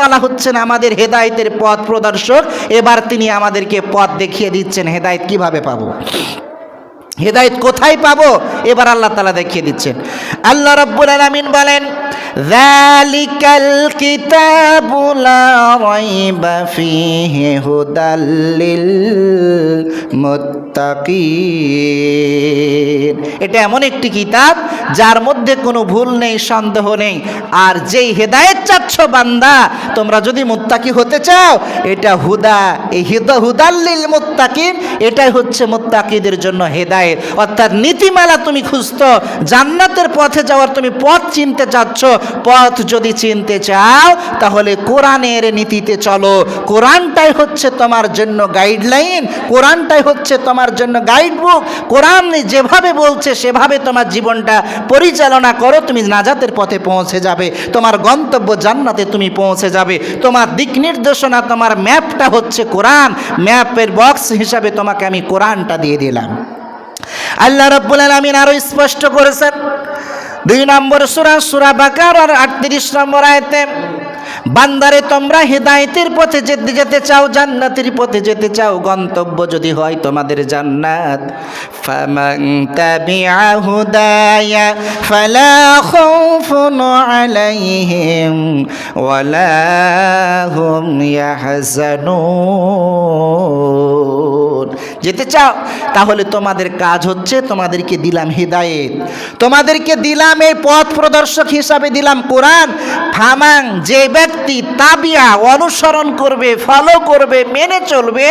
তাআলা হচ্ছেন আমাদের হেদায়েতের পথ প্রদর্শক। এবার তিনি আমাদেরকে পথ দেখিয়ে দিচ্ছেন হেদায়েত কিভাবে পাবো, হেদায়েত কোথায় পাবো, এবার আল্লাহ তাআলা দেখিয়ে দিচ্ছেন। আল্লাহ রাব্বুল আলামিন বলেন, যালিকাল কিতাবু লা রাইবা ফীহি হুদাল লিল মুত্তাকিন। এটা এমন একটি কিতাব যার মধ্যে কোনো ভুল নেই, সন্দেহ নেই। আর যেই হেদায়েত চাচ্ছ বান্দা, তোমরা যদি মুত্তাকি হতে চাও, এটা হুদা, এই হুদাল লিল মুত্তাকিন, এটাই হচ্ছে মুত্তাকিদের জন্য হেদায়েত। অর্থাৎ নীতিমালা তুমি খুঁজছো, জান্নাতের পথে যাওয়ার তুমি পথ চিনতে চাচ্ছ, পথ যদি চিনতে চাও তাহলে কোরআনের নীতিতে চলো। কোরআনটাই হচ্ছে তোমার জন্য গাইডলাইন, কোরআনটাই হচ্ছে তোমার জন্য গাইড বুক। কোরআন যেভাবে বলছে সেভাবে তোমার জীবনটা পরিচালনা করো, তুমি নাজাতের পথে পৌঁছে যাবে, তোমার গন্তব্য জান্নাতে তুমি পৌঁছে যাবে। তোমার দিক নির্দেশনা, তোমার ম্যাপটা হচ্ছে কোরআন। ম্যাপের বক্স হিসাবে তোমাকে আমি কোরআনটা দিয়ে দিলাম। আল্লাহ রাব্বুল আলামিন আরো স্পষ্ট করেছেন 2 নম্বর সূরা বাকারার 38 নম্বর আয়াতে, বান্দারে তোমরা হেদায়েতের পথে যেতে চাও, জান্নাতের পথে যেতে চাও, গন্তব্য যদি হয় তোমাদের জান্নাত, ফামান তাবিআ হুদায়া ফালা খাউফুন আলাইহিম ওয়ালা হুম ইয়াহজানুন। যেতে চাও তাহলে তোমাদের কাজ হচ্ছে, তোমাদেরকে দিলাম হেদায়েত, তোমাদেরকে দিলাম এই পথ প্রদর্শক হিসাবে দিলাম কোরআন। ফামাং, যে ব্যক্তি, তাবিয়া, অনুসরণ করবে, ফলো করবে, মেনে চলবে,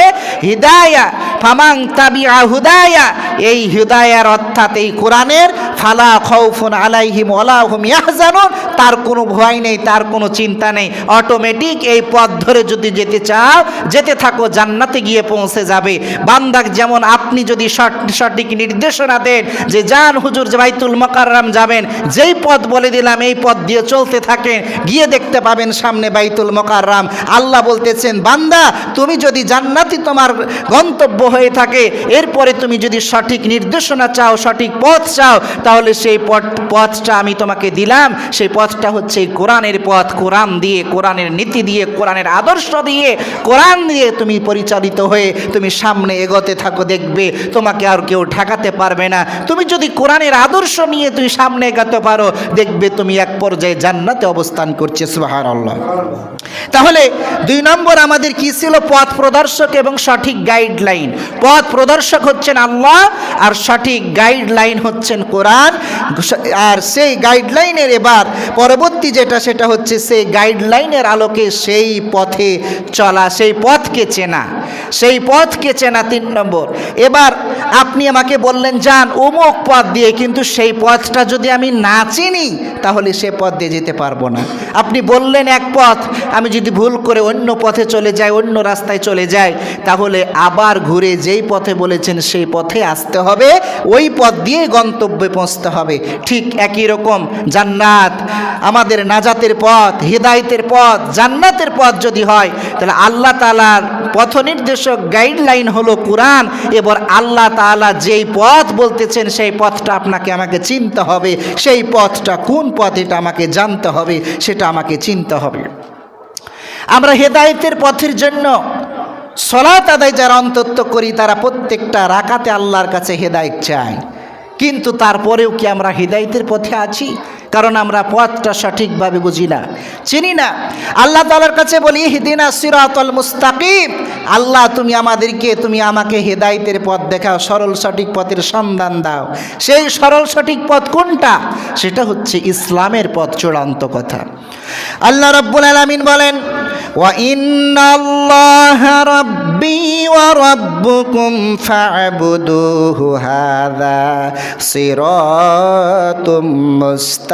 হিদায়া, ফামাং তাবিয়া হুদায়া, এই হিদায়ার অর্থাৎ এই কোরআনের, ফালা খাউফুন আলাইহিম ওয়ালা হুম ইয়াহজানুন, তার কোনো ভয় নেই, তার কোনো চিন্তা নেই। অটোমেটিক এই পথ ধরে যদি যেতে চাও, যেতে থাকো, জান্নাতে গিয়ে পৌঁছে যাবে। বান্দা যেমন আপনি যদি সঠিক নির্দেশনা দেন যে যান হুজুর বাইতুল মুকাররম যাবেন, যেই পথ বলে দিলাম এই পথ দিয়ে চলতে থাকেন, গিয়ে দেখতে পাবেন সামনে বাইতুল মুকাররম। আল্লাহ বলতেছেন, বান্দা তুমি যদি জান্নাতি তোমার গন্তব্য হয়ে থাকে, এরপরে তুমি যদি সঠিক নির্দেশনা চাও, সঠিক পথ চাও, তাহলে সেই পথটা আমি তোমাকে দিলাম। সেই পথটা হচ্ছে কোরআনের পথ। কোরআন দিয়ে, কোরআনের নীতি দিয়ে, কোরআনের আদর্শ দিয়ে, কোরআন দিয়ে তুমি পরিচালিত হয়ে তুমি সামনে এগোতে থাকো, দেখবে তোমাকে আর কেউ ঠেকাতে পারবে না। তুমি যদি কোরআনের আদর্শ নিয়ে তুমি সামনে এগোতে পারো, দেখবে তুমি এক পর্যায়ে জান্নাতে অবস্থান করছে। সুবহানাল্লাহ। তাহলে 2 নম্বর আমাদের কি ছিল? পথ প্রদর্শক এবং সঠিক গাইডলাইন। পথ প্রদর্শক হচ্ছেন আল্লাহ, আর সঠিক গাইডলাইন হচ্ছেন কোরআন। আর সেই গাইডলাইনের এবার পরবর্তী যেটা, সেটা হচ্ছে সেই গাইডলাইনের আলোকে সেই পথে চলা, সেই পথকে চেনা, সেই পথকে চেনা 3 নম্বর। এবার আপনি আমাকে বললেন যান অমুক পথ দিয়ে, কিন্তু সেই পথটা যদি আমি না চিনি তাহলে সে পথ দিয়ে যেতে পারবো না। আপনি বললেন এক পথ, আমি যদি ভুল করে অন্য পথে চলে যাই, অন্য রাস্তায় চলে যাই, তাহলে আবার ঘুরে যেই পথে বলেছেন সেই পথে আসতে হবে, ওই পথ দিয়ে গন্তব্যে পৌঁছতে হবে। ঠিক একই রকম জান্নাত, আমাদের নাজাতের পথ, হেদায়েতের পথ, জান্নাতের পথ যদি হয়, তাহলে আল্লাহ তাআলার পথ নির্দেশক গাইডলাইন হলো কোরআন। এবার আল্লাহ তাআলা যেই পথ বলতেছেন সেই পথটা আপনাকে আমাকে চিনতে হবে। সেই পথটা কোন পথ এটা আমাকে জানতে হবে, সেটা আমাকে চিনতে হবে। আমরা হেদায়েতের পথের জন্য সালাত আদায় যারা অন্তত করি, তারা প্রত্যেকটা রাকাতে আল্লাহর কাছে হেদায়েত চাই। কিন্তু তারপরেও কি আমরা হেদায়েতের পথে আছি? কারণ আমরা পথটা সঠিকভাবে বুঝি না, চিনি না। আল্লাহ তাআলার কাছে বলি, ইহদিনাস সিরাতাল মুস্তাকিম, আল্লাহ তুমি আমাকে হেদায়েতের পথ দেখাও, সরল সঠিক পথের সন্ধান দাও। সেই সরল সঠিক পথ কোনটা? সেটা হচ্ছে ইসলামের পথ, চূড়ান্ত কথা। আল্লাহ রাব্বুল আলামিন বলেন, ওয়া ইন্নাল্লাহা রাব্বি ওয়া রাব্বুকুম ফা'বুদুহু হাযা সিরাতুম মুস্তাকিম।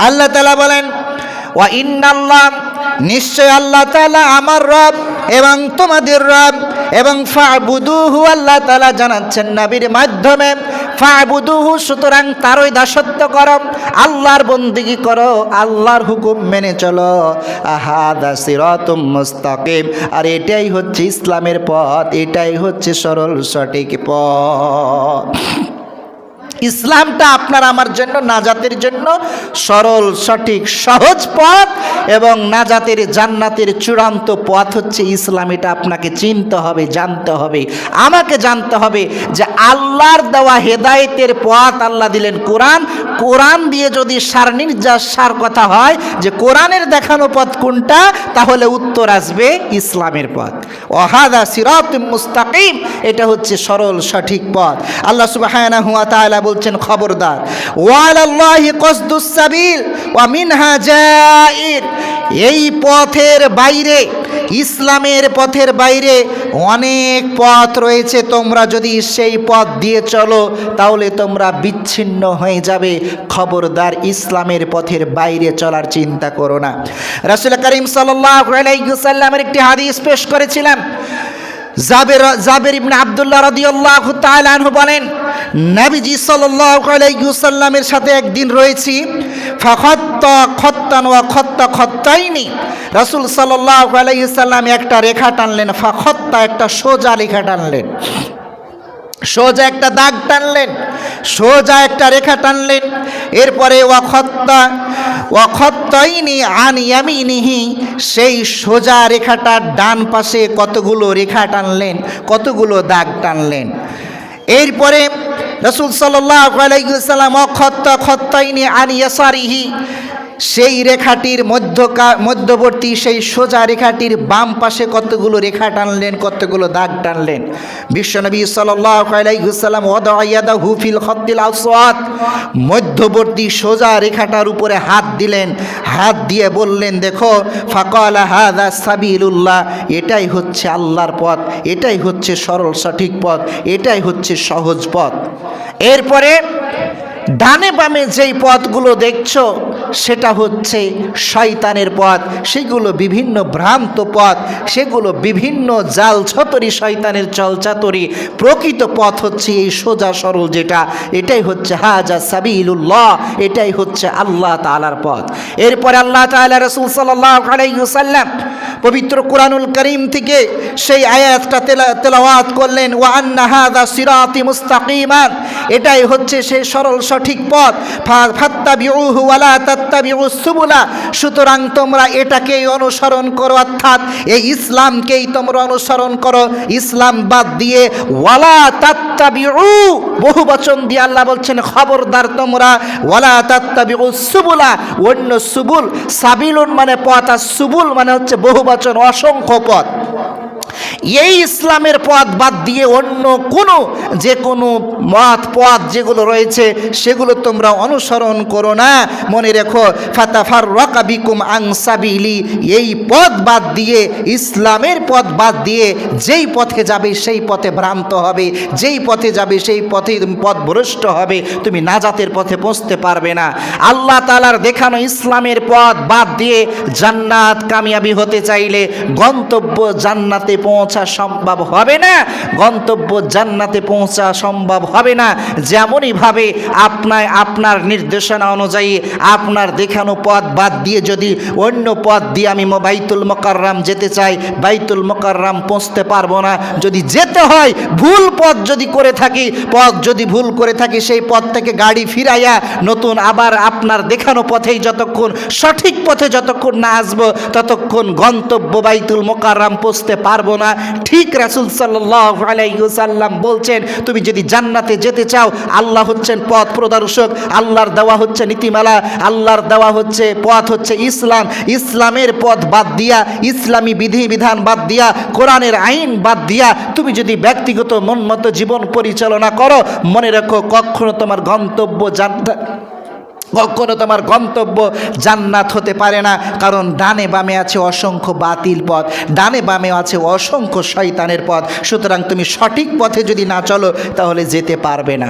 আল্লাহ তাআলা বলেন, ওয়া ইন্নাল্লাহ, নিশ্চয় আল্লাহ তাআলা আমার রব এবং তোমাদের রব। এবং ফা'বুদুহু, আল্লাহ তাআলা জানাচ্ছেন নবীর মাধ্যমে, ফা'বুদুহু, সুতরাং তারই দাসত্ব করো, আল্লাহর বন্দেগী করো, আল্লাহর হুকুম মেনে চলো। হাযা সিরাতুম মুস্তাকিম, আর এটাই হচ্ছে ইসলামের পথ, এটাই হচ্ছে সরল সঠিক পথ। ইসলামটা আপনার আমার জন্য নাজাতের জন্য সরল সঠিক সহজ পথ, এবং নাজাতের জান্নাতের চূড়ান্ত পথ হচ্ছে ইসলাম। এটা আপনাকে চিনতে হবে, জানতে হবে, আমাকে জানতে হবে যে আল্লাহর দেওয়া হেদায়েতের পথ আল্লাহ দিলেন কোরআন। কোরআন দিয়ে যদি সার কথা হয় যে কোরআনের দেখানো পথ কোনটা, তাহলে উত্তর আসবে ইসলামের পথ। ওয়াহাদা সিরাতুম মুস্তাকিম, এটা হচ্ছে সরল সঠিক পথ। আল্লাহ সুবহানাহু ওয়া তাআলা বলছেন খবরদার, ওয়ালাল্লাহি কসদুস সাবিল ওয়া মিনহা জাইর, এই পথের বাইরে, ইসলামের পথের বাইরে অনেক পথ রয়েছে। তোমরা যদি সেই পথ দিয়ে চলো তাহলে তোমরা বিচ্ছিন্ন হয়ে যাবে। খবরদার ইসলামের পথের বাইরে চলার চিন্তা করো না। রাসূল করিম সাল্লাল্লাহু আলাইহি ওয়াসাল্লামের একটি হাদিস পেশ করেছিলাম। জাবের ইবনে আব্দুল্লাহ রাদিয়াল্লাহু তাআলা আনহু বলেন, নবীজি সাল্লাল্লাহু আলাইহি ওয়াসাল্লামের সাথে একদিন রয়েছি, ফাখাত্তা খাত্তান ওয়া খাত্তা খাত্তাইনি, রাসূল সাল্লাল্লাহু আলাইহি ওয়াসাল্লাম একটা রেখা টানলেন, ফাখাত্তা একটা সোজা রেখা টানলেন, সোজা একটা দাগ টানলেন, সোজা একটা রেখা টানলেন। এরপরে ওয়া খাত্তাইনি আন ইয়ামিনিহি, সেই সোজা রেখাটার ডান পাশে কতগুলো রেখা টানলেন, কতগুলো দাগ টানলেন। এরপরে রাসূল সাল্লাল্লাহু আলাইহি ওয়াসাল্লাম খাত্তাইনি আন ইয়াসারিহি, সেই রেখাটির মধ্যবর্তী সেই সোজা রেখাটির বাম পাশে কতগুলো রেখা টানলেন, কতগুলো দাগ টানলেন। বিশ্বনবী সাল্লাল্লাহু আলাইহি ওয়াসাল্লাম ওয়াদা ইয়াদাহু ফিল খাত্তিল আসওয়াদ, মধ্যবর্তী সোজা রেখাটার উপরে হাত দিলেন, হাত দিয়ে বললেন, দেখো, ফাকালা হাযা সাবিলুল্লাহ, এটাই হচ্ছে আল্লাহর পথ, এটাই হচ্ছে সরল সঠিক পথ, এটাই হচ্ছে সহজ পথ। এরপরে ডানে বামে যেই পথগুলো দেখছো সেটা হচ্ছে শয়তানের পথ, সেগুলো বিভিন্ন ভ্রান্ত পথ, সেগুলো বিভিন্ন জাল ছতরি, শয়তানের চলচাতরি। প্রকৃত পথ হচ্ছে এই সোজা সরল যেটা, এটাই হচ্ছে হাজা সাবিলুল্লাহ, এটাই হচ্ছে আল্লাহ তাআলার পথ। এরপরে আল্লাহ তাআলা রাসূল সাল্লাল্লাহু আলাইহি ওয়াসাল্লাম পবিত্র কুরআনুল কারীম থেকে সেই আয়াতটা তেলাওয়াত করলেন, ওয়া আন্না হাযা সিরাতি মুস্তাকিমান, এটাই হচ্ছে সেই সরল সঠিক পথ, ফাত্তাবিউহু ওয়া লা তাত্তাবিউস সুবুলা, সুতরাং তোমরা এটাকেই অনুসরণ করো, অর্থাৎ এই ইসলামকেই তোমরা অনুসরণ করো। ইসলাম বাদ দিয়ে ওয়ালা তাত্তাবিউ, বহু বচন দিয়ে আল্লাহ বলছেন খবরদার তোমরা ওয়ালা তাত্তাবিউস সুবুলা, অন্য সুবুল, সাবিলুন মানে পথ, আর সুবুল মানে হচ্ছে বহু বচন, অসংখ্য পথ। এই ইসলামের পথ বাদ দিয়ে অন্য কোনো যে কোনো পথ যেগুলো রয়েছে সেগুলো তোমরা অনুসরণ করো না। মনে রেখো, ফাতাফাররাকা বিকুম আন সাবিলি, এই পথ বাদ দিয়ে, ইসলামের পথ বাদ দিয়ে যেই পথে যাবে সেই পথে ভ্রান্ত হবে, যেই পথে যাবে সেই পথে পথভ্রষ্ট হবে, তুমি নাজাতের পথে পৌঁছতে পারবে না। আল্লাহ তাআলার দেখানো ইসলামের পথ বাদ দিয়ে জান্নাত কামিয়াবি হতে চাইলে গন্তব্য জান্নাতে পৌঁছা সম্ভব হবে না, গন্তব্য জান্নাতে পৌঁছা সম্ভব হবে না। যেমনইভাবে আপনার নির্দেশনা অনুযায়ী আপনার দেখানো পথ বাদ দিয়ে যদি অন্য পথ দিয়ে আমি বাইতুল মুকাররম যেতে চাই, বাইতুল মুকাররম পৌঁছতে পারবো না। যদি যেতে হয় ভুল পথ যদি করে থাকি, সেই পথ থেকে গাড়ি ফিরাইয়া নতুন আবার আপনার দেখানো পথেই যতক্ষণ, সঠিক পথে যতক্ষণ না আসবো ততক্ষণ গন্তব্য বাইতুল মুকাররম পৌঁছতে পারবো না। ঠিক রাসূল সাল্লাল্লাহু আলাইহি ওয়াসাল্লাম বলছেন, তুমি যদি জান্নাতে যেতে চাও, আল্লাহ হচ্ছেন পথ প্রদর্শক, আল্লাহর দেওয়া হচ্ছে নীতিমালা, আল্লাহর দেওয়া হচ্ছে পথ হচ্ছে ইসলাম। ইসলামের পথ বাদ দিয়া, ইসলামী বিধিবিধান বাদ দিয়া, কোরআনের আইন বাদ দিয়া তুমি যদি ব্যক্তিগত মন মতো জীবন পরিচালনা করো, মনে রাখো কখনো তোমার গন্তব্য জান্নাত হতে পারে না। কারণ ডানে বামে আছে অসংখ্য বাতিল পথ, ডানে বামে আছে অসংখ্য শয়তানের পথ। সুতরাং তুমি সঠিক পথে যদি না চলো তাহলে যেতে পারবে না।